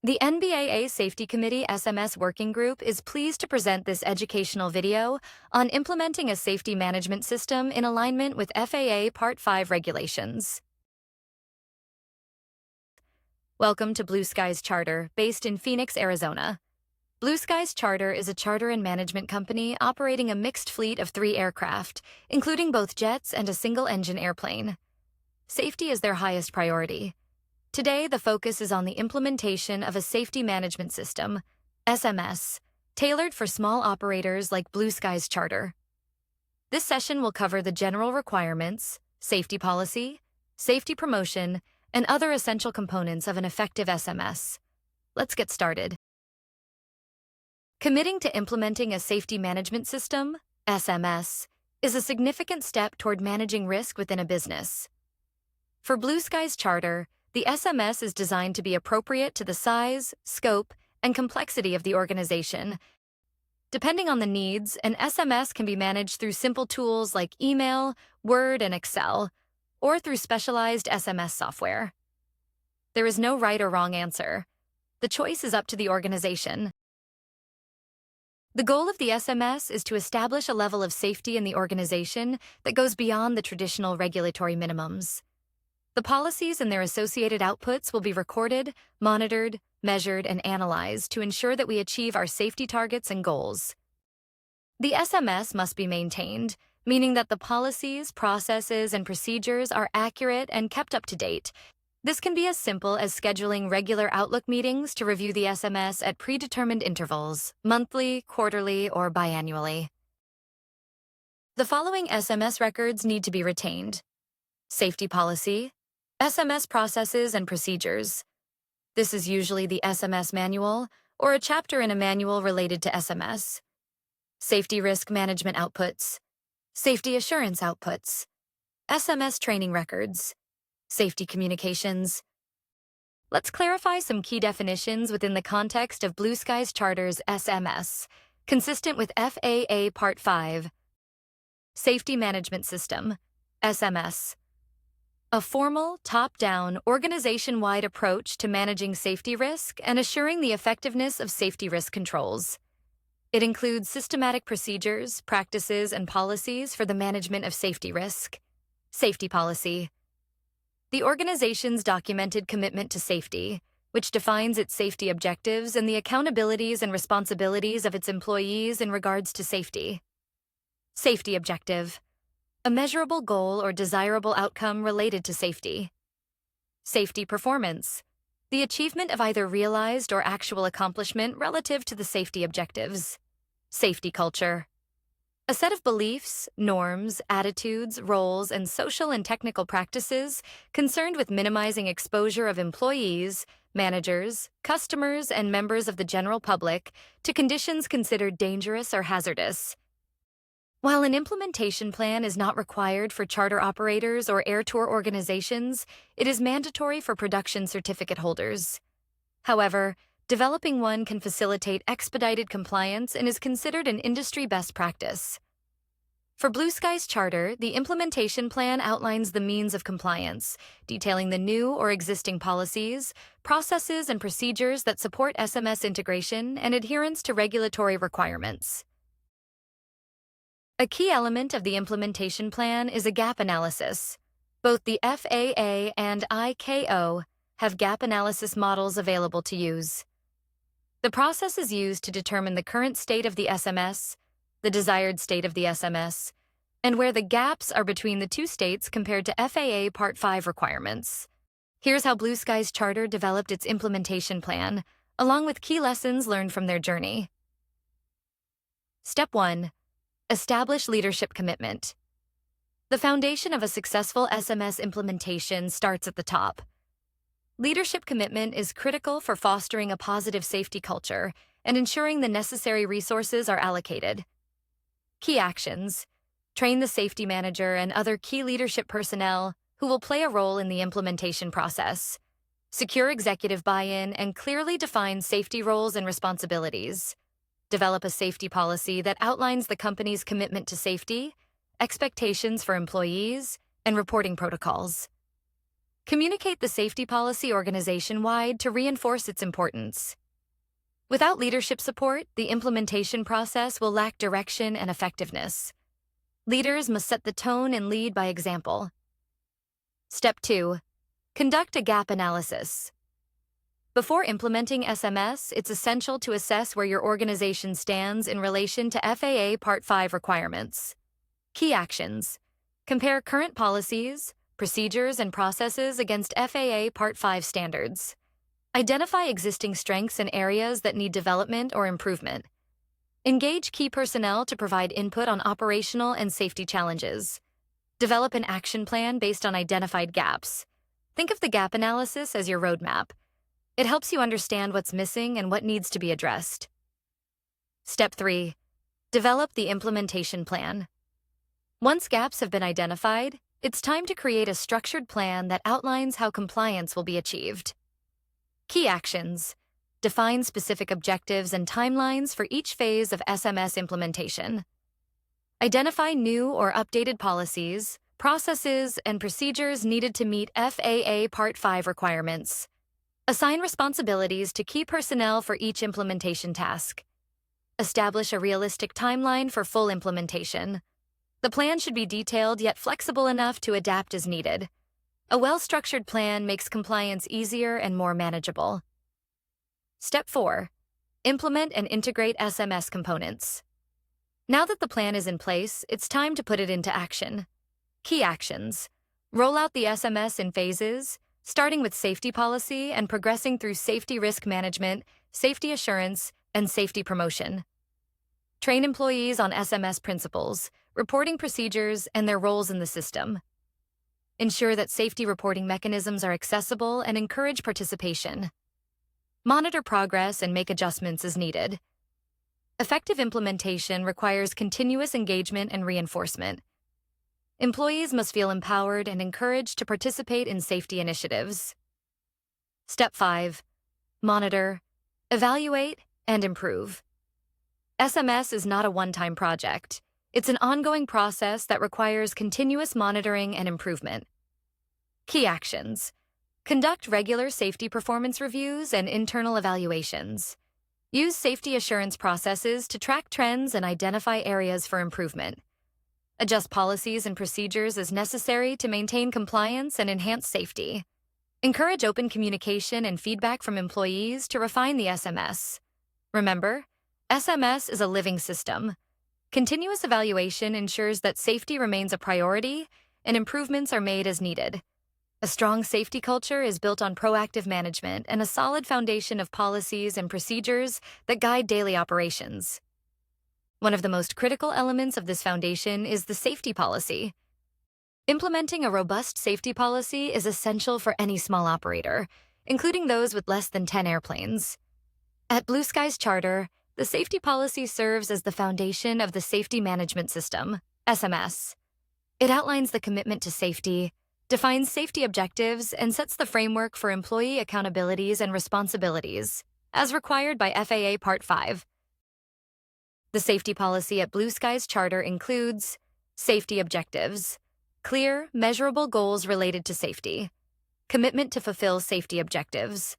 The NBAA Safety Committee SMS Working Group is pleased to present this educational video on implementing a safety management system in alignment with FAA Part 5 regulations. Welcome to Blue Skies Charter, based in Phoenix, Arizona. Blue Skies Charter is a charter and management company operating a mixed fleet of 3 aircraft, including both jets and a single-engine airplane. Safety is their highest priority. Today, the focus is on the implementation of a safety management system, SMS, tailored for small operators like Blue Skies Charter. This session will cover the general requirements, safety policy, safety promotion, and other essential components of an effective SMS. Let's get started. Committing to implementing a safety management system, SMS, is a significant step toward managing risk within a business. For Blue Skies Charter, the SMS is designed to be appropriate to the size, scope, and complexity of the organization. Depending on the needs, an SMS can be managed through simple tools like email, Word, and Excel, or through specialized SMS software. There is no right or wrong answer. The choice is up to the organization. The goal of the SMS is to establish a level of safety in the organization that goes beyond the traditional regulatory minimums. The policies and their associated outputs will be recorded, monitored, measured, and analyzed to ensure that we achieve our safety targets and goals. The SMS must be maintained, meaning that the policies, processes, and procedures are accurate and kept up to date. This can be as simple as scheduling regular Outlook meetings to review the SMS at predetermined intervals, monthly, quarterly, or biannually. The following SMS records need to be retained: safety policy, SMS processes and procedures. This is usually the SMS manual or a chapter in a manual related to SMS. Safety risk management outputs, safety assurance outputs, SMS training records, safety communications. Let's clarify some key definitions within the context of Blue Skies Charter's SMS, consistent with FAA Part 5. Safety Management System, SMS. A formal, top-down, organization-wide approach to managing safety risk and assuring the effectiveness of safety risk controls. It includes systematic procedures, practices, and policies for the management of safety risk. Safety policy. The organization's documented commitment to safety, which defines its safety objectives and the accountabilities and responsibilities of its employees in regards to safety. Safety objective. A measurable goal or desirable outcome related to safety. Safety performance. The achievement of either realized or actual accomplishment relative to the safety objectives. Safety culture. A set of beliefs, norms, attitudes, roles, and social and technical practices concerned with minimizing exposure of employees, managers, customers, and members of the general public to conditions considered dangerous or hazardous. While an implementation plan is not required for charter operators or air tour organizations, it is mandatory for production certificate holders. However, developing one can facilitate expedited compliance and is considered an industry best practice. For Blue Skies Charter, the implementation plan outlines the means of compliance, detailing the new or existing policies, processes, and procedures that support SMS integration and adherence to regulatory requirements. A key element of the implementation plan is a gap analysis. Both the FAA and ICAO have gap analysis models available to use. The process is used to determine the current state of the SMS, the desired state of the SMS, and where the gaps are between the two states compared to FAA Part 5 requirements. Here's how Blue Skies Charter developed its implementation plan, along with key lessons learned from their journey. Step 1. Establish leadership commitment. The foundation of a successful SMS implementation starts at the top. Leadership commitment is critical for fostering a positive safety culture and ensuring the necessary resources are allocated. Key actions. Train the safety manager and other key leadership personnel who will play a role in the implementation process. Secure executive buy-in and clearly define safety roles and responsibilities. Develop a safety policy that outlines the company's commitment to safety, expectations for employees, and reporting protocols. Communicate the safety policy organization-wide to reinforce its importance. Without leadership support, the implementation process will lack direction and effectiveness. Leaders must set the tone and lead by example. Step 2. Conduct a gap analysis. Before implementing SMS, it's essential to assess where your organization stands in relation to FAA Part 5 requirements. Key actions. Compare current policies, procedures, and processes against FAA Part 5 standards. Identify existing strengths and areas that need development or improvement. Engage key personnel to provide input on operational and safety challenges. Develop an action plan based on identified gaps. Think of the gap analysis as your roadmap. It helps you understand what's missing and what needs to be addressed. Step 3. Develop the implementation plan. Once gaps have been identified, it's time to create a structured plan that outlines how compliance will be achieved. Key actions. Define specific objectives and timelines for each phase of SMS implementation. Identify new or updated policies, processes, and procedures needed to meet FAA Part 5 requirements. Assign responsibilities to key personnel for each implementation task. Establish a realistic timeline for full implementation. The plan should be detailed yet flexible enough to adapt as needed. A well-structured plan makes compliance easier and more manageable. Step 4. Implement and integrate SMS components. Now that the plan is in place, it's time to put it into action. Key actions. Roll out the SMS in phases, starting with safety policy and progressing through safety risk management, safety assurance, and safety promotion. Train employees on SMS principles, reporting procedures, and their roles in the system. Ensure that safety reporting mechanisms are accessible and encourage participation. Monitor progress and make adjustments as needed. Effective implementation requires continuous engagement and reinforcement. Employees must feel empowered and encouraged to participate in safety initiatives. Step 5. Monitor, evaluate, and improve. SMS is not a one-time project. It's an ongoing process that requires continuous monitoring and improvement. Key actions. Conduct regular safety performance reviews and internal evaluations. Use safety assurance processes to track trends and identify areas for improvement. Adjust policies and procedures as necessary to maintain compliance and enhance safety. Encourage open communication and feedback from employees to refine the SMS. Remember, SMS is a living system. Continuous evaluation ensures that safety remains a priority and improvements are made as needed. A strong safety culture is built on proactive management and a solid foundation of policies and procedures that guide daily operations. One of the most critical elements of this foundation is the safety policy. Implementing a robust safety policy is essential for any small operator, including those with less than 10 airplanes. At Blue Skies Charter, the safety policy serves as the foundation of the Safety Management System, SMS. It outlines the commitment to safety, defines safety objectives, and sets the framework for employee accountabilities and responsibilities, as required by FAA Part 5. The safety policy at Blue Skies Charter includes safety objectives, clear, measurable goals related to safety, commitment to fulfill safety objectives,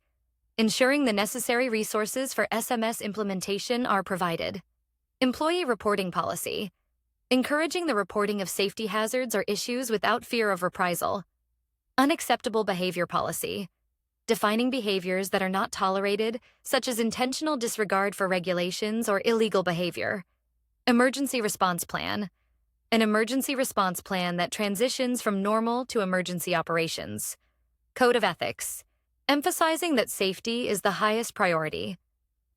ensuring the necessary resources for SMS implementation are provided, employee reporting policy, encouraging the reporting of safety hazards or issues without fear of reprisal, unacceptable behavior policy, defining behaviors that are not tolerated, such as intentional disregard for regulations or illegal behavior, emergency response plan, an emergency response plan that transitions from normal to emergency operations, code of ethics, emphasizing that safety is the highest priority,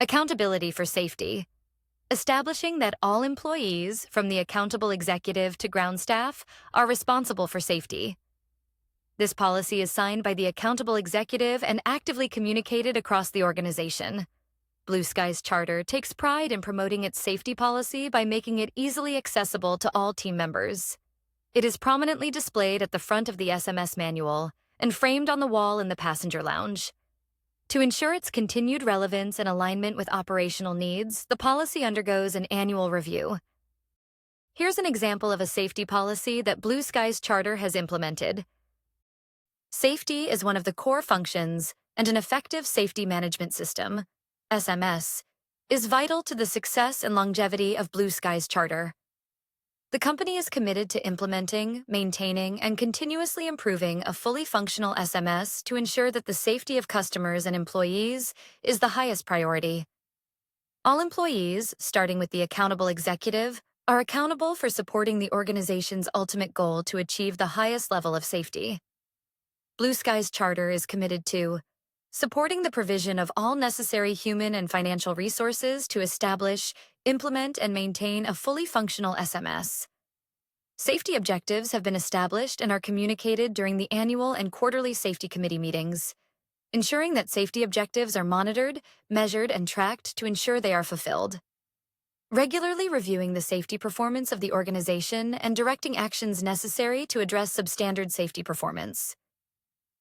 accountability for safety, establishing that all employees, from the accountable executive to ground staff, are responsible for safety. This policy is signed by the accountable executive and actively communicated across the organization. Blue Skies Charter takes pride in promoting its safety policy by making it easily accessible to all team members. It is prominently displayed at the front of the SMS manual and framed on the wall in the passenger lounge. To ensure its continued relevance and alignment with operational needs, the policy undergoes an annual review. Here's an example of a safety policy that Blue Skies Charter has implemented. Safety is one of the core functions, and an effective safety management system, SMS, is vital to the success and longevity of Blue Sky's charter. The company is committed to implementing, maintaining, and continuously improving a fully functional SMS to ensure that the safety of customers and employees is the highest priority. All employees, starting with the accountable executive, are accountable for supporting the organization's ultimate goal to achieve the highest level of safety. Blue Sky's charter is committed to supporting the provision of all necessary human and financial resources to establish, implement, and maintain a fully functional SMS. Safety objectives have been established and are communicated during the annual and quarterly safety committee meetings, ensuring that safety objectives are monitored, measured, and tracked to ensure they are fulfilled. Regularly reviewing the safety performance of the organization and directing actions necessary to address substandard safety performance.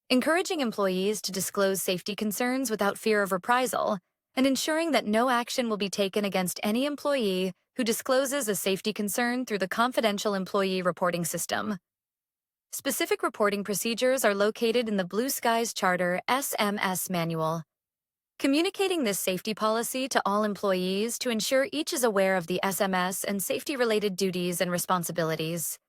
Encouraging employees to disclose safety concerns without fear of reprisal, and ensuring that no action will be taken against any employee who discloses a safety concern through the confidential employee reporting system. Specific reporting procedures are located in the Blue Sky's Charter SMS manual. Communicating this safety policy to all employees to ensure each is aware of the SMS and safety-related duties and responsibilities.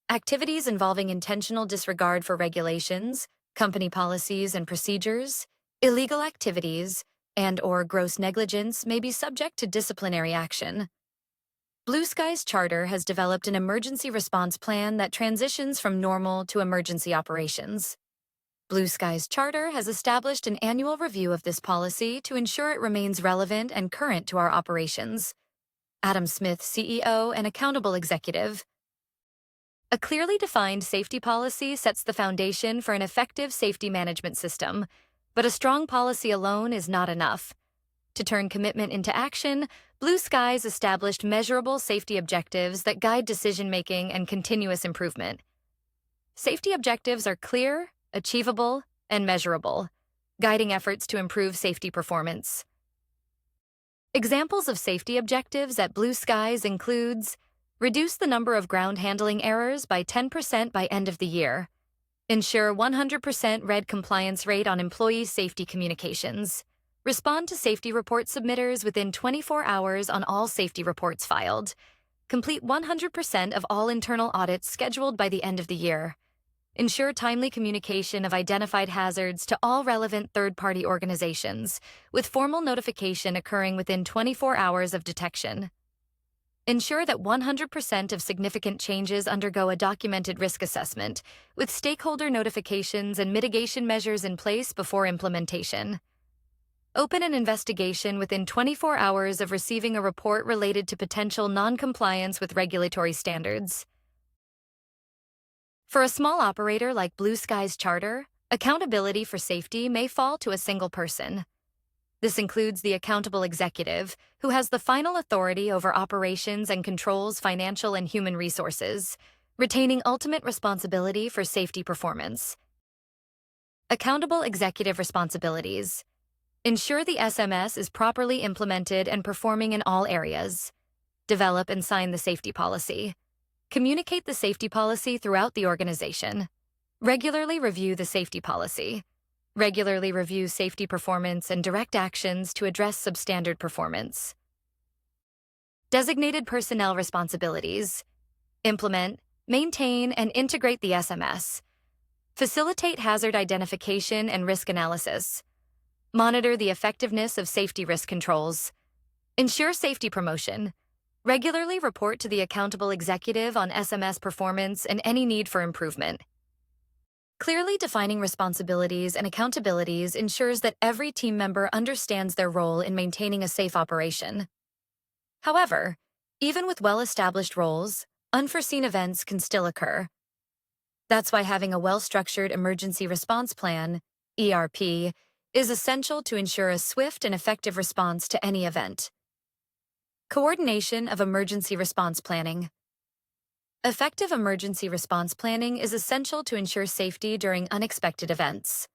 Activities involving intentional disregard for regulations, company policies and procedures, illegal activities, and/or gross negligence may be subject to disciplinary action. Blue Sky's charter has developed an emergency response plan that transitions from normal to emergency operations. Blue Sky's charter has established an annual review of this policy to ensure it remains relevant and current to our operations. Adam Smith, CEO and accountable executive. A clearly defined safety policy sets the foundation for an effective safety management system, but a strong policy alone is not enough. To turn commitment into action, Blue Skies established measurable safety objectives that guide decision-making and continuous improvement. Safety objectives are clear, achievable, and measurable, guiding efforts to improve safety performance. Examples of safety objectives at Blue Skies includes reduce the number of ground handling errors by 10% by end of the year. Ensure 100% RED compliance rate on employee safety communications. Respond to safety report submitters within 24 hours on all safety reports filed. Complete 100% of all internal audits scheduled by the end of the year. Ensure timely communication of identified hazards to all relevant third-party organizations, with formal notification occurring within 24 hours of detection. Ensure that 100% of significant changes undergo a documented risk assessment, with stakeholder notifications and mitigation measures in place before implementation. Open an investigation within 24 hours of receiving a report related to potential non-compliance with regulatory standards. For a small operator like Blue Sky's charter, accountability for safety may fall to a single person. This includes the accountable executive, who has the final authority over operations and controls financial and human resources, retaining ultimate responsibility for safety performance. Accountable executive responsibilities. Ensure the SMS is properly implemented and performing in all areas. Develop and sign the safety policy. Communicate the safety policy throughout the organization. Regularly review the safety policy. Regularly review safety performance and direct actions to address substandard performance. Designated personnel responsibilities. Implement, maintain, and integrate the SMS. Facilitate hazard identification and risk analysis. Monitor the effectiveness of safety risk controls. Ensure safety promotion. Regularly report to the accountable executive on SMS performance and any need for improvement. Clearly defining responsibilities and accountabilities ensures that every team member understands their role in maintaining a safe operation. However, even with well-established roles, unforeseen events can still occur. That's why having a well-structured emergency response plan, ERP, is essential to ensure a swift and effective response to any event. Coordination of emergency response planning. Effective emergency response planning is essential to ensure safety during unexpected events.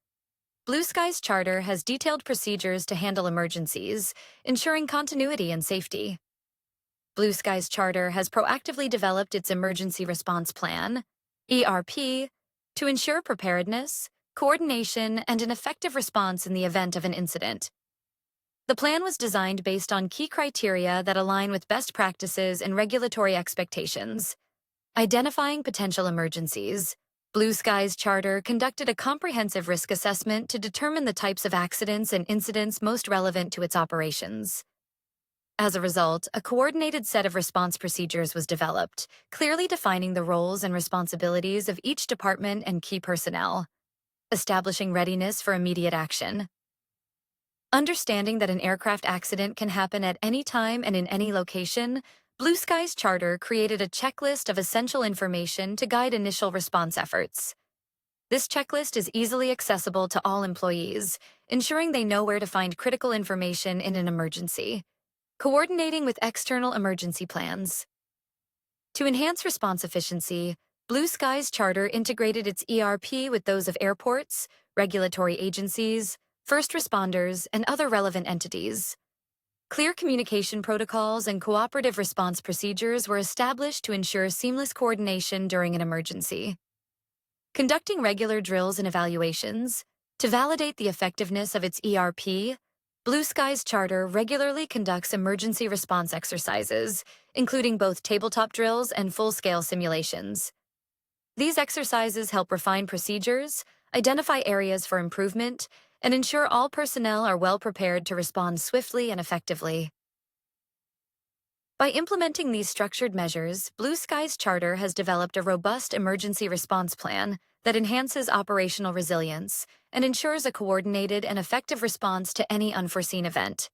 Blue Sky's charter has detailed procedures to handle emergencies, ensuring continuity and safety. Blue Sky's charter has proactively developed its emergency response plan, ERP, to ensure preparedness, coordination, and an effective response in the event of an incident. The plan was designed based on key criteria that align with best practices and regulatory expectations. Identifying potential emergencies, Blue Skies Charter conducted a comprehensive risk assessment to determine the types of accidents and incidents most relevant to its operations. As a result, a coordinated set of response procedures was developed, clearly defining the roles and responsibilities of each department and key personnel, establishing readiness for immediate action. Understanding that an aircraft accident can happen at any time and in any location, Blue Skies Charter created a checklist of essential information to guide initial response efforts. This checklist is easily accessible to all employees, ensuring they know where to find critical information in an emergency. Coordinating with external emergency plans. To enhance response efficiency, Blue Skies Charter integrated its ERP with those of airports, regulatory agencies, first responders, and other relevant entities. Clear communication protocols and cooperative response procedures were established to ensure seamless coordination during an emergency. Conducting regular drills and evaluations. To validate the effectiveness of its ERP, Blue Skies Charter regularly conducts emergency response exercises, including both tabletop drills and full-scale simulations. These exercises help refine procedures, identify areas for improvement, and ensure all personnel are well prepared to respond swiftly and effectively. By implementing these structured measures, Blue Skies Charter has developed a robust emergency response plan that enhances operational resilience and ensures a coordinated and effective response to any unforeseen event.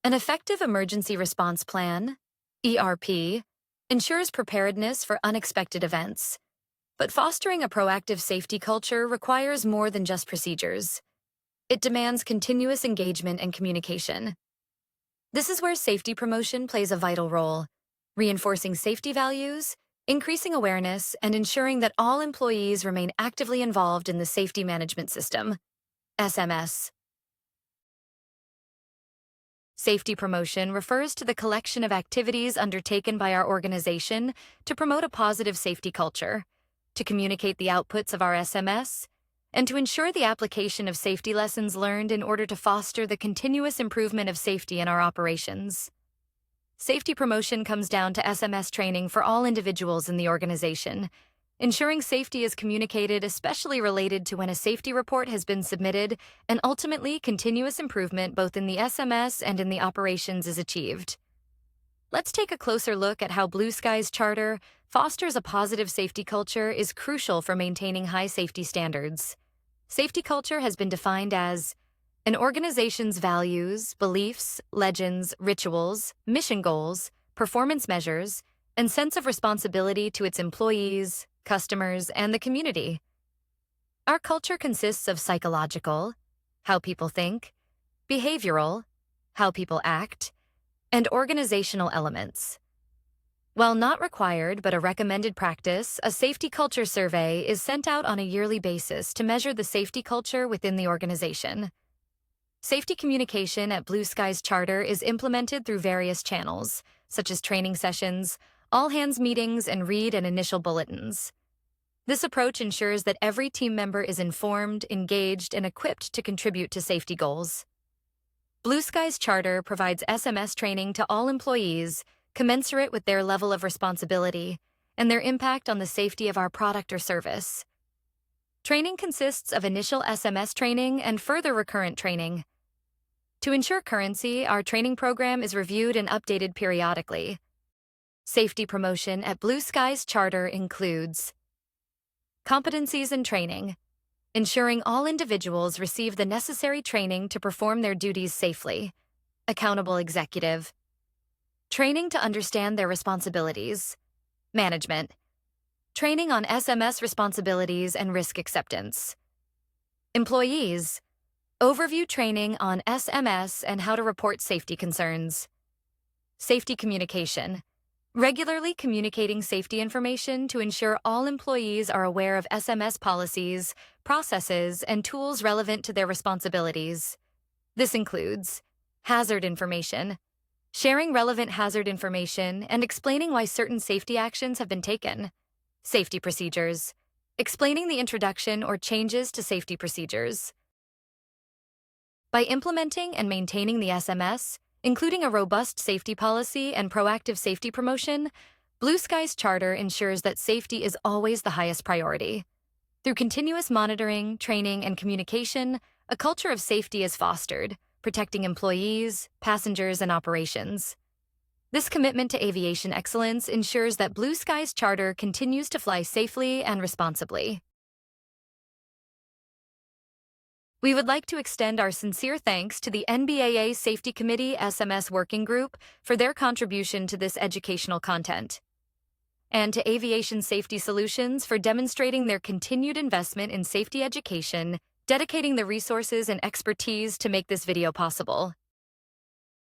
An effective emergency response plan, ERP, ensures preparedness for unexpected events. But fostering a proactive safety culture requires more than just procedures. It demands continuous engagement and communication. This is where safety promotion plays a vital role, reinforcing safety values, increasing awareness, and ensuring that all employees remain actively involved in the safety management system, SMS. Safety promotion refers to the collection of activities undertaken by our organization to promote a positive safety culture, to communicate the outputs of our SMS, and to ensure the application of safety lessons learned in order to foster the continuous improvement of safety in our operations. Safety promotion comes down to SMS training for all individuals in the organization, ensuring safety is communicated, especially related to when a safety report has been submitted, and ultimately continuous improvement both in the SMS and in the operations is achieved. Let's take a closer look at how Blue Skies Charter fosters a positive safety culture is crucial for maintaining high safety standards. Safety culture has been defined as an organization's values, beliefs, legends, rituals, mission goals, performance measures, and sense of responsibility to its employees, customers, and the community. Our culture consists of psychological, how people think, behavioral, how people act, and organizational elements. While not required but a recommended practice, a safety culture survey is sent out on a yearly basis to measure the safety culture within the organization. Safety communication at Blue Skies Charter is implemented through various channels, such as training sessions, all-hands meetings, and read and initial bulletins. This approach ensures that every team member is informed, engaged, and equipped to contribute to safety goals. Blue Skies Charter provides SMS training to all employees, commensurate with their level of responsibility and their impact on the safety of our product or service. Training consists of initial SMS training and further recurrent training. To ensure currency, our training program is reviewed and updated periodically. Safety promotion at Blue Skies Charter includes competencies and training, ensuring all individuals receive the necessary training to perform their duties safely. Accountable executive. Training to understand their responsibilities. Management. Training on SMS responsibilities and risk acceptance. Employees. Overview training on SMS and how to report safety concerns. Safety communication. Regularly communicating safety information to ensure all employees are aware of SMS policies, processes, and tools relevant to their responsibilities. This includes hazard information, sharing relevant hazard information and explaining why certain safety actions have been taken, safety procedures, explaining the introduction or changes to safety procedures. By implementing and maintaining the SMS, including a robust safety policy and proactive safety promotion, Blue Skies Charter ensures that safety is always the highest priority. Through continuous monitoring, training, and communication, a culture of safety is fostered, protecting employees, passengers, and operations. This commitment to aviation excellence ensures that Blue Skies Charter continues to fly safely and responsibly. We would like to extend our sincere thanks to the NBAA Safety Committee SMS Working Group for their contribution to this educational content, and to Aviation Safety Solutions for demonstrating their continued investment in safety education, dedicating the resources and expertise to make this video possible.